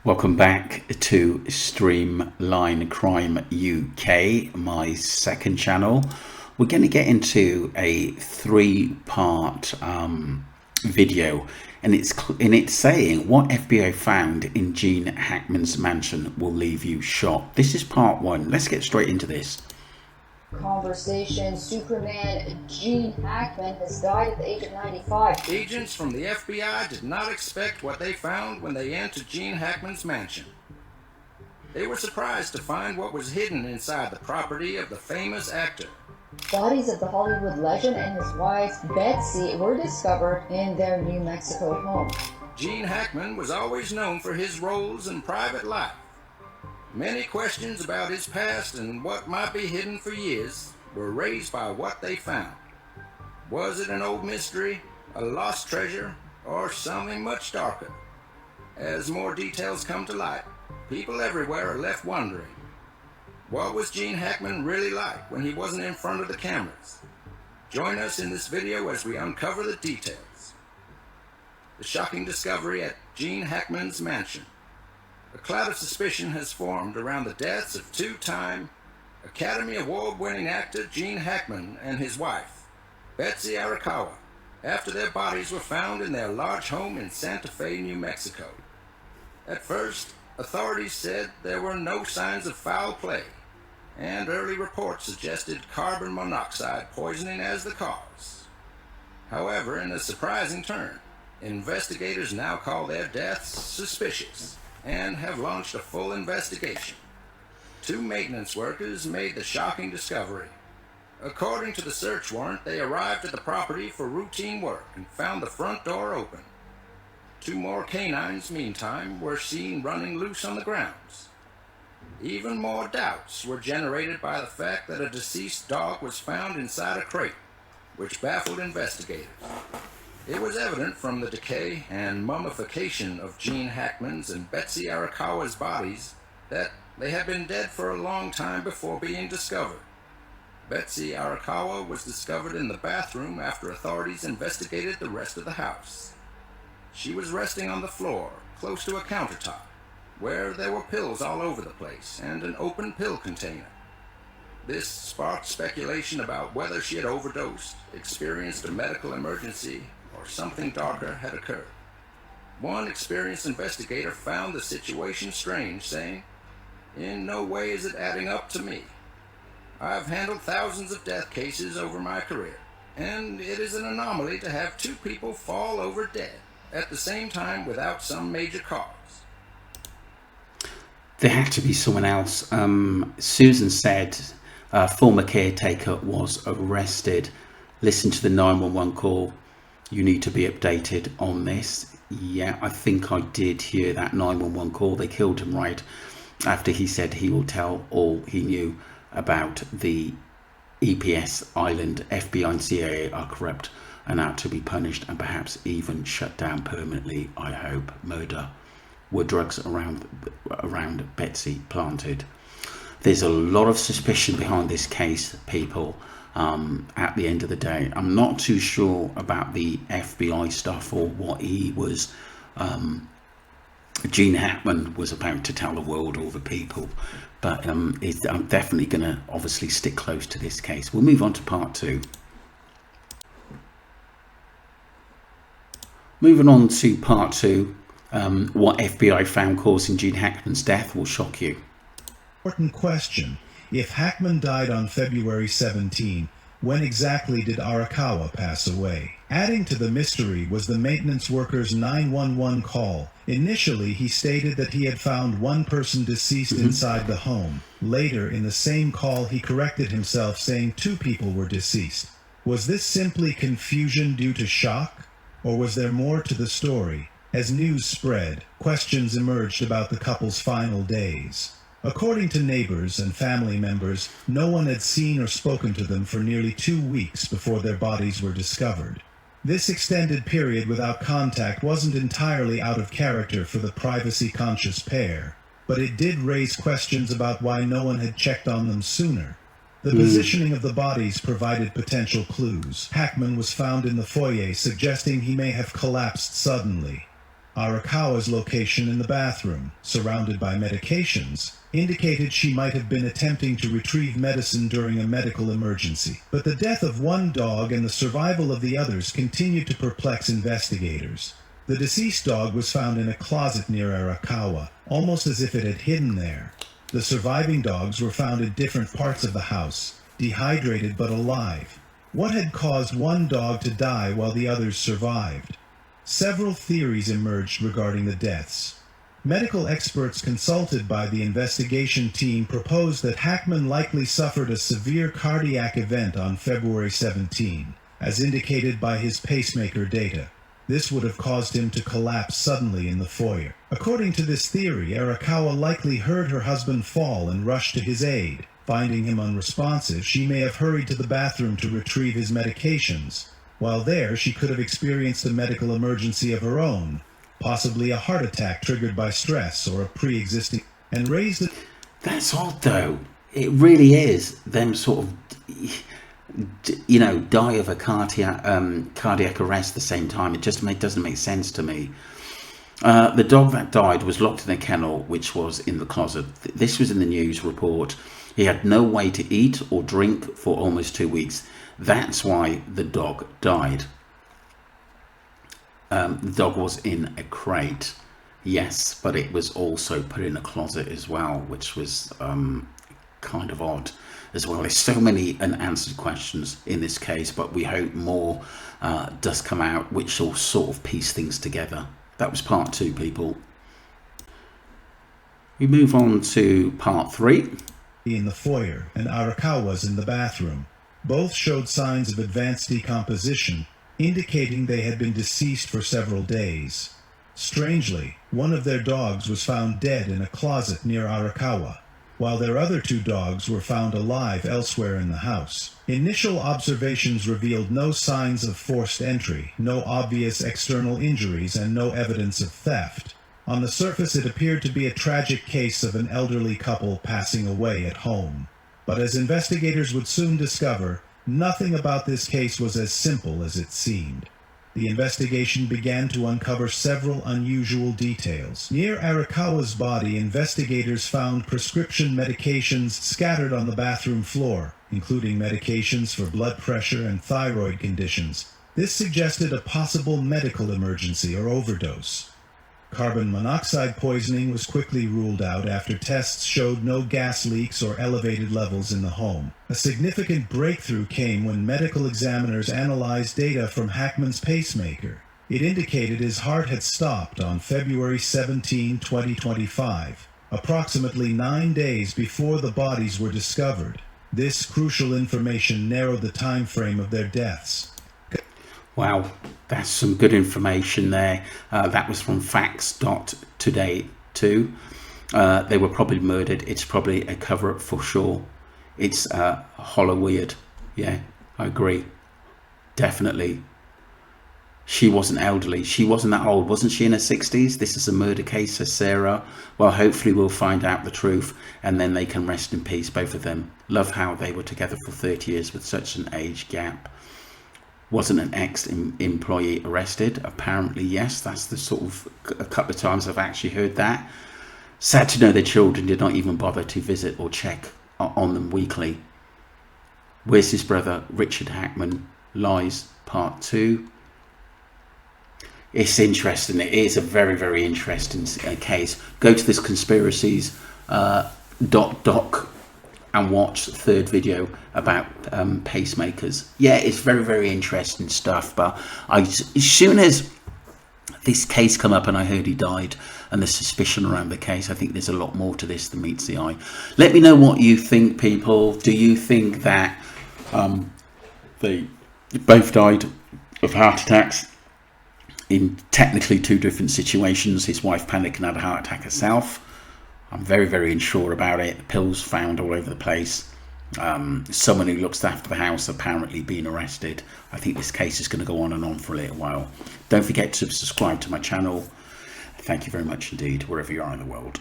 Welcome back to Streamline Crime UK, my second channel. We're going to get into a three-part video, and it's saying what FBI found in Gene Hackman's mansion will leave you shocked. This is part one. Let's get straight into this. Conversation. Superman Gene Hackman has died at the age of 95. Agents from the FBI did not expect what they found when they entered Gene Hackman's mansion. They were surprised to find what was hidden inside the property of the famous actor. Bodies of the Hollywood legend and his wife Betsy were discovered in their New Mexico home. Gene Hackman was always known for his roles in private life. Many questions about his past and what might be hidden for years were raised by what they found. Was it an old mystery, a lost treasure, or something much darker? As more details come to light, people everywhere are left wondering, what was Gene Hackman really like when he wasn't in front of the cameras? Join us in this video as we uncover the details. The shocking discovery at Gene Hackman's mansion. A cloud of suspicion has formed around the deaths of two-time Academy Award-winning actor Gene Hackman and his wife, Betsy Arakawa, after their bodies were found in their large home in Santa Fe, New Mexico. At first, authorities said there were no signs of foul play, and early reports suggested carbon monoxide poisoning as the cause. However, in a surprising turn, investigators now call their deaths suspicious and have launched a full investigation. Two maintenance workers made the shocking discovery. According to the search warrant, they arrived at the property for routine work and found the front door open. Two more canines, meantime, were seen running loose on the grounds. Even more doubts were generated by the fact that a deceased dog was found inside a crate, which baffled investigators. It was evident from the decay and mummification of Gene Hackman's and Betsy Arakawa's bodies that they had been dead for a long time before being discovered. Betsy Arakawa was discovered in the bathroom after authorities investigated the rest of the house. She was resting on the floor, close to a countertop, where there were pills all over the place and an open pill container. This sparked speculation about whether she had overdosed, experienced a medical emergency, or something darker had occurred. One experienced investigator found the situation strange, saying, "In no way is it adding up to me. I've handled thousands of death cases over my career, and it is an anomaly to have two people fall over dead at the same time without some major cause." There had to be someone else. Susan said a former caretaker was arrested. Listen to the 911 call. You need to be updated on this. Yeah, I think I did hear that 911 call. They killed him right after he said he will tell all he knew about the EPS Island. FBI and CIA are corrupt and out to be punished and perhaps even shut down permanently. I hope. Murder. Were drugs around Betsy planted? There's a lot of suspicion behind this case, people. At the end of the day, I'm not too sure about the FBI stuff or what he was Gene Hackman was about to tell the world or the people, but I'm definitely going to obviously stick close to this case. We'll move on to part two. Moving on to part two, what FBI found causing Gene Hackman's death will shock you. Important question. If Hackman died on February 17, when exactly did Arakawa pass away? Adding to the mystery was the maintenance worker's 911 call. Initially, he stated that he had found one person deceased inside the home. Later, in the same call, he corrected himself, saying two people were deceased. Was this simply confusion due to shock, or was there more to the story? As news spread, questions emerged about the couple's final days. According to neighbors and family members, no one had seen or spoken to them for nearly 2 weeks before their bodies were discovered. This extended period without contact wasn't entirely out of character for the privacy-conscious pair, but it did raise questions about why no one had checked on them sooner. The positioning of the bodies provided potential clues. Hackman was found in the foyer, suggesting he may have collapsed suddenly. Arakawa's location in the bathroom, surrounded by medications, indicated she might have been attempting to retrieve medicine during a medical emergency. But the death of one dog and the survival of the others continued to perplex investigators. The deceased dog was found in a closet near Arakawa, almost as if it had hidden there. The surviving dogs were found in different parts of the house, dehydrated but alive. What had caused one dog to die while the others survived? Several theories emerged regarding the deaths. Medical experts consulted by the investigation team proposed that Hackman likely suffered a severe cardiac event on February 17, as indicated by his pacemaker data. This would have caused him to collapse suddenly in the foyer. According to this theory, Arakawa likely heard her husband fall and rushed to his aid. Finding him unresponsive, she may have hurried to the bathroom to retrieve his medications. While there, she could have experienced a medical emergency of her own, possibly a heart attack triggered by stress or a pre-existing, and raised it. That's odd though. It really is. Them sort of, die of a cardiac arrest at the same time. It just doesn't make sense to me. The dog that died was locked in a kennel, which was in the closet. This was in the news report. He had no way to eat or drink for almost 2 weeks. That's why the dog died. The dog was in a crate, yes, but it was also put in a closet as well, which was kind of odd as well. There's so many unanswered questions in this case, but we hope more does come out, which will sort of piece things together. That was part 2, people. We move on to part 3. In the foyer and Arakawa's in the bathroom. Both showed signs of advanced decomposition, indicating they had been deceased for several days. Strangely, one of their dogs was found dead in a closet near Arakawa, while their other 2 dogs were found alive elsewhere in the house. Initial observations revealed no signs of forced entry, no obvious external injuries, and no evidence of theft. On the surface, it appeared to be a tragic case of an elderly couple passing away at home. But as investigators would soon discover, nothing about this case was as simple as it seemed. The investigation began to uncover several unusual details. Near Arakawa's body, investigators found prescription medications scattered on the bathroom floor, including medications for blood pressure and thyroid conditions. This suggested a possible medical emergency or overdose. Carbon monoxide poisoning was quickly ruled out after tests showed no gas leaks or elevated levels in the home. A significant breakthrough came when medical examiners analyzed data from Hackman's pacemaker. It indicated his heart had stopped on February 17, 2025, approximately 9 days before the bodies were discovered. This crucial information narrowed the time frame of their deaths. Wow, that's some good information there. That was from facts.today too. They were probably murdered. It's probably a cover-up for sure. It's hollow weird. Yeah, I agree. Definitely. She wasn't elderly. She wasn't that old. Wasn't she in her 60s? This is a murder case, says Sarah. Well, hopefully we'll find out the truth and then they can rest in peace, both of them. Love how they were together for 30 years with such an age gap. Wasn't an ex-employee arrested? Apparently, yes. That's the sort of a couple of times I've actually heard that. Sad to know their children did not even bother to visit or check on them weekly. Where's his brother, Richard Hackman? Lies, part 2. It's interesting. It is a very, very interesting case. Go to this conspiracies doc and watch the 3rd video about pacemakers. Yeah, it's very, very interesting stuff. But as soon as this case come up and I heard he died and the suspicion around the case, I think there's a lot more to this than meets the eye. Let me know what you think, people. Do you think that they both died of heart attacks in technically 2 different situations? His wife panicked and had a heart attack herself. I'm very, very unsure about it. Pills found all over the place. Someone who looks after the house apparently being arrested. I think this case is going to go on and on for a little while. Don't forget to subscribe to my channel. Thank you very much indeed, wherever you are in the world.